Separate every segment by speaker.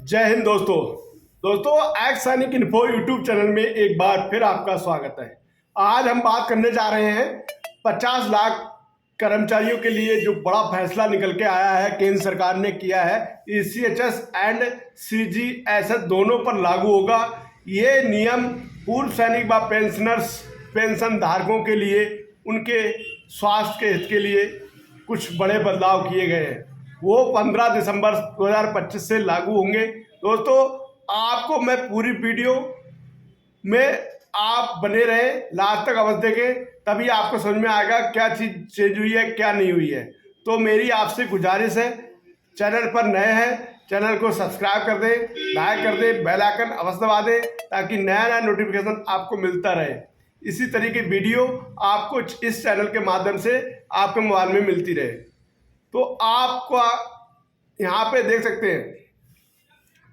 Speaker 1: जय हिंद दोस्तों एक्स सैनिक इन्फो यूट्यूब चैनल में एक बार फिर आपका स्वागत है। आज हम बात करने जा रहे हैं 50 लाख कर्मचारियों के लिए जो बड़ा फैसला निकल के आया है, केंद्र सरकार ने किया है। ईसीएचएस एंड सीजीएचएस दोनों पर लागू होगा। ये नियम पूर्व सैनिक व पेंशनर्स पेंशन धारकों के लिए उनके स्वास्थ्य के हित के लिए कुछ बड़े बदलाव किए गए हैं। वो 15 दिसंबर 2025 से लागू होंगे। दोस्तों, आपको मैं पूरी वीडियो में आप बने रहे, लास्ट तक अवश्य देखें, तभी आपको समझ में आएगा क्या चीज़ चेंज हुई है क्या नहीं हुई है। तो मेरी आपसे गुजारिश है, चैनल पर नए हैं चैनल को सब्सक्राइब कर दें, लाइक कर दें, बेल आइकन अवश्य दबा दें ताकि नया नया नोटिफिकेशन आपको मिलता रहे। इसी तरीके की वीडियो आपको इस चैनल के माध्यम से आपके मोबाइल में मिलती रहे। तो आपका यहाँ पे देख सकते हैं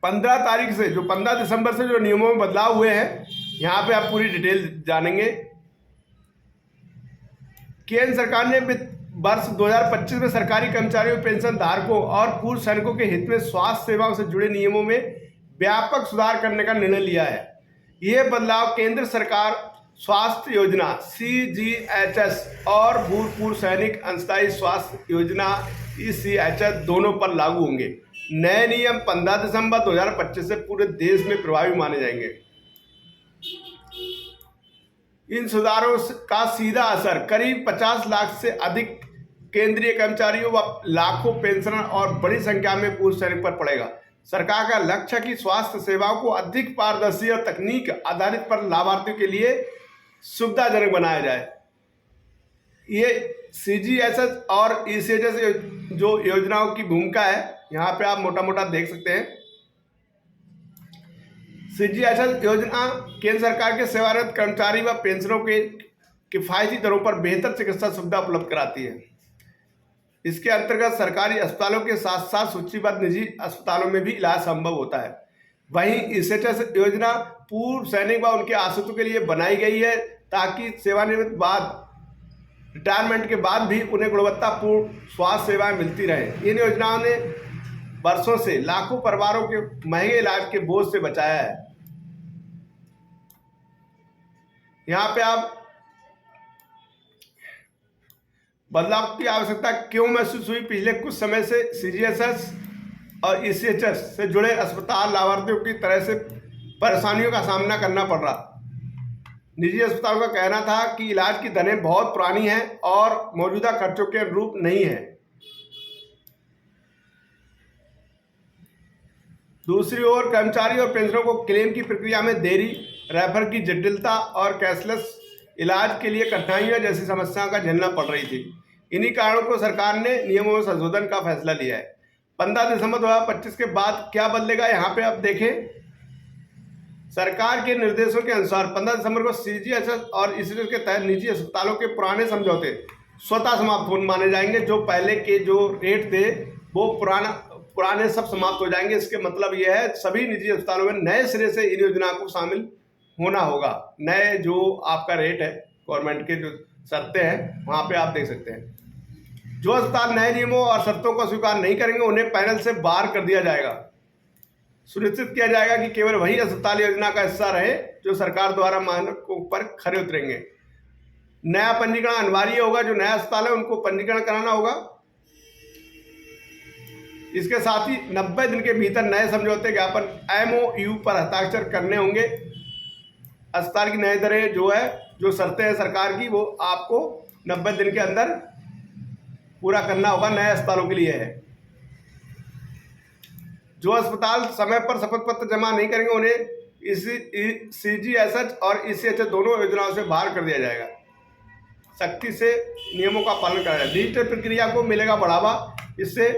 Speaker 1: 15 तारीख से, जो 15 दिसंबर से जो नियमों में बदलाव हुए हैं, यहाँ पे आप पूरी डिटेल जानेंगे। केंद्र सरकार ने वर्ष 2025 में सरकारी कर्मचारियों, पेंशन धारकों और पूर्व सैनिकों के हित में स्वास्थ्य सेवाओं से जुड़े नियमों में व्यापक सुधार करने का निर्णय लिया है। ये बदलाव केंद्र सरकार स्वास्थ्य योजना सीजीएचएस और भूतपूर्व सैनिक अंशदायी स्वास्थ्य योजना ईसीएचएस दोनों पर लागू होंगे। नए नियम 15 दिसंबर 2025 से पूरे देश में प्रभावी माने जाएंगे। इन सुधारों का सीधा असर करीब 50 लाख से अधिक केंद्रीय कर्मचारियों व लाखों पेंशनर और बड़ी संख्या में पूर्व सैनिक पर पड़ेगा। सरकार का लक्ष्य है कि स्वास्थ्य सेवाओं को अधिक पारदर्शी और तकनीक आधारित पर लाभार्थियों के लिए सुविधाजनक बनाया जाए। ये सीजीएचएस और ईसीएचएस जो योजनाओं की भूमिका है, यहाँ पे आप मोटा मोटा देख सकते हैं। सीजीएचएस योजना केंद्र सरकार के सेवारत कर्मचारी व पेंशनरों के किफायती दरों पर बेहतर चिकित्सा सुविधा उपलब्ध कराती है। इसके अंतर्गत सरकारी अस्पतालों के साथ साथ सूचीबद्ध निजी अस्पतालों में भी इलाज संभव होता है। वहीं ईसीएचएस योजना पूर्व सैनिक व उनके आश्रितों के लिए बनाई गई है ताकि सेवानिवृत्त बाद रिटायरमेंट के बाद भी उन्हें गुणवत्तापूर्ण स्वास्थ्य सेवाएं मिलती रहे। इन योजनाओं ने वर्षों से लाखों परिवारों के महंगे इलाज के बोझ से बचाया है। यहाँ पे आप बदलाव की आवश्यकता क्यों महसूस हुई? पिछले कुछ समय से सीजीएचएस और ईसीएचएस से जुड़े अस्पताल लाभार्थियों की तरह से परेशानियों का सामना करना पड़ रहा। निजी अस्पतालों का कहना था कि इलाज की दरें बहुत पुरानी हैं और मौजूदा खर्चों के अनुरूप नहीं है। दूसरी ओर कर्मचारी और पेंशनरों को क्लेम की प्रक्रिया में देरी, रेफर की जटिलता और कैशलेस इलाज के लिए कठिनाइयां जैसी समस्याओं का झेलना पड़ रही थी। इन्हीं कारणों को सरकार ने नियमों में संशोधन का फैसला लिया है। 15 दिसंबर 2025 के बाद क्या बदलेगा, यहाँ पे आप देखें। सरकार के निर्देशों के अनुसार 15 दिसंबर को सीजीएचएस और ईसीएचएस के तहत निजी अस्पतालों के पुराने समझौते स्वतः समाप्त होने माने जाएंगे। जो पहले के जो रेट थे वो पुराने सब समाप्त हो जाएंगे। इसके मतलब यह है सभी निजी अस्पतालों में नए सिरे से इन योजनाओं को शामिल होना होगा। नए जो आपका रेट है, गवर्नमेंट के जो शर्तें हैं, वहाँ पे आप देख सकते हैं। जो अस्पताल नए नियमों और शर्तों को स्वीकार नहीं करेंगे उन्हें पैनल से बाहर कर दिया जाएगा। सुनिश्चित किया जाएगा कि केवल वही अस्पताल योजना का हिस्सा रहे जो सरकार द्वारा मानकों पर खरे उतरेंगे। नया पंजीकरण अनिवार्य होगा। जो नया अस्पताल है उनको पंजीकरण कराना होगा। इसके साथ ही 90 दिन के भीतर नए समझौते ज्ञापन MOU पर हस्ताक्षर करने होंगे। अस्पताल की नई दरें जो है, जो शर्तें हैं सरकार की, वो आपको 90 दिन के अंदर पूरा करना होगा। नए अस्पतालों के लिए है। जो अस्पताल समय पर शपथ पत्र जमा नहीं करेंगे उन्हें सीजीएचएस और ईसीएचएस दोनों योजनाओं से बाहर कर दिया जाएगा। सख्ती से नियमों का पालन करा जाए। डिजिटल प्रक्रिया को मिलेगा बढ़ावा। इससे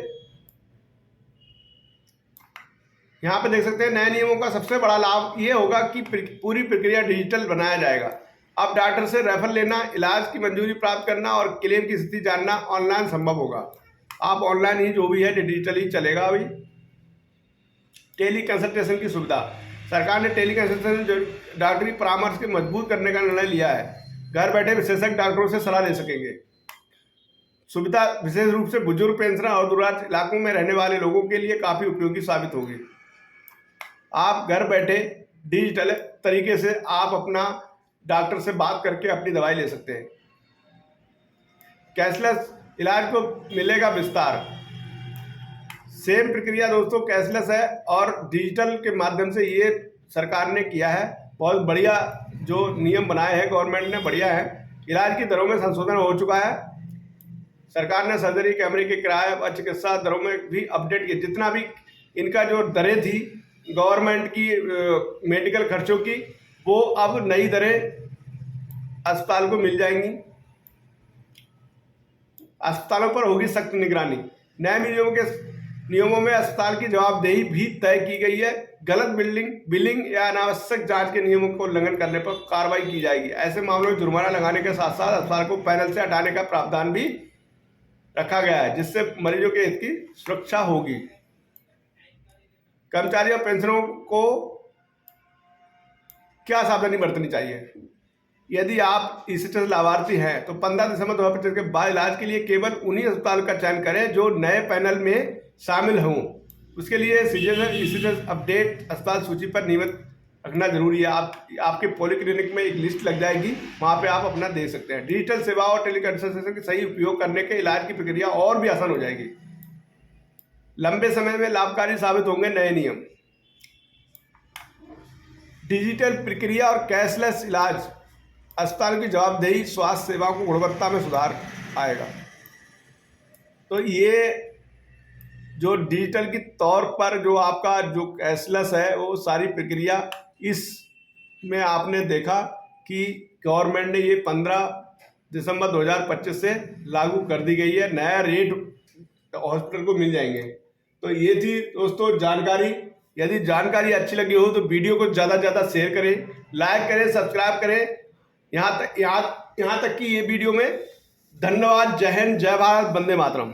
Speaker 1: यहाँ पे देख सकते हैं नए नियमों का सबसे बड़ा लाभ ये होगा कि पूरी प्रक्रिया डिजिटल बनाया जाएगा। अब डॉक्टर से रेफर लेना, इलाज की मंजूरी प्राप्त करना और क्लेम की स्थिति जानना ऑनलाइन संभव होगा। आप ऑनलाइन ही जो भी है डिजिटल ही चलेगा। अभी टेली कंसल्टेशन की सुविधा, सरकार ने टेली कंसल्टेशन डॉक्टरी परामर्श के मजबूत करने का निर्णय लिया है। घर बैठे विशेषज्ञ डॉक्टरों से सलाह ले सकेंगे। सुविधा विशेष रूप से बुजुर्ग, पेंशनर और दूराज इलाकों में रहने वाले लोगों के लिए काफ़ी उपयोगी साबित होगी। आप घर बैठे डिजिटल तरीके से आप अपना डॉक्टर से बात करके अपनी दवाई ले सकते हैं। कैशलेस इलाज को मिलेगा विस्तार। सेम प्रक्रिया दोस्तों कैशलेस है और डिजिटल के माध्यम से ये सरकार ने किया है। बहुत बढ़िया जो नियम बनाए हैं गवर्नमेंट ने, बढ़िया है। इलाज की दरों में संशोधन हो चुका है। सरकार ने सर्जरी, कैमरे के किराए और चिकित्सा दरों में भी अपडेट किया। जितना भी इनका जो दरें थी गवर्नमेंट की मेडिकल खर्चों की, वो अब नई दरें अस्पताल को मिल जाएंगी। अस्पतालों पर होगी सख्त निगरानी। नए नियमों में अस्पताल की जवाबदेही भी तय की गई है। गलत बिलिंग या अनावश्यक जांच के नियमों को उल्लंघन करने पर कार्रवाई की जाएगी। ऐसे मामलों में जुर्माना लगाने के साथ साथ अस्पताल को पैनल से हटाने का प्रावधान भी रखा गया है, जिससे मरीजों के हित की सुरक्षा होगी। कर्मचारी और पेंशनरों को क्या सावधानी बरतनी चाहिए? यदि आप ईसीएचएस लाभार्थी हैं तो 15 दिसंबर 2025 के बाद इलाज के लिए केवल उन्हीं अस्पताल का चयन करें जो नए पैनल में शामिल हों। उसके लिए ईसीएचएस अपडेट अस्पताल सूची पर नियमित रखना जरूरी है। आपके पॉलीक्लिनिक में एक लिस्ट लग जाएगी, वहाँ पे आप अपना दे सकते हैं। डिजिटल सेवा और टेलीकंसल्टेशन का सही उपयोग करने के इलाज की प्रक्रिया और भी आसान हो जाएगी। लंबे समय में लाभकारी साबित होंगे नए नियम। डिजिटल प्रक्रिया और कैशलेस इलाज, अस्पताल की जवाबदेही, स्वास्थ्य सेवाओं को गुणवत्ता में सुधार आएगा। तो ये जो डिजिटल की तौर पर जो आपका जो कैशलेस है, वो सारी प्रक्रिया इसमें आपने देखा कि गवर्नमेंट ने ये 15 दिसंबर 2025 से लागू कर दी गई है। नया रेट हॉस्पिटल को मिल जाएंगे। तो ये थी दोस्तों जानकारी। यदि जानकारी अच्छी लगी हो तो वीडियो को ज़्यादा से ज़्यादा शेयर करें, लाइक करें, सब्सक्राइब करें। यहाँ तक कि ये वीडियो में। धन्यवाद। जय हिंद, जय भारत, वंदे मातरम।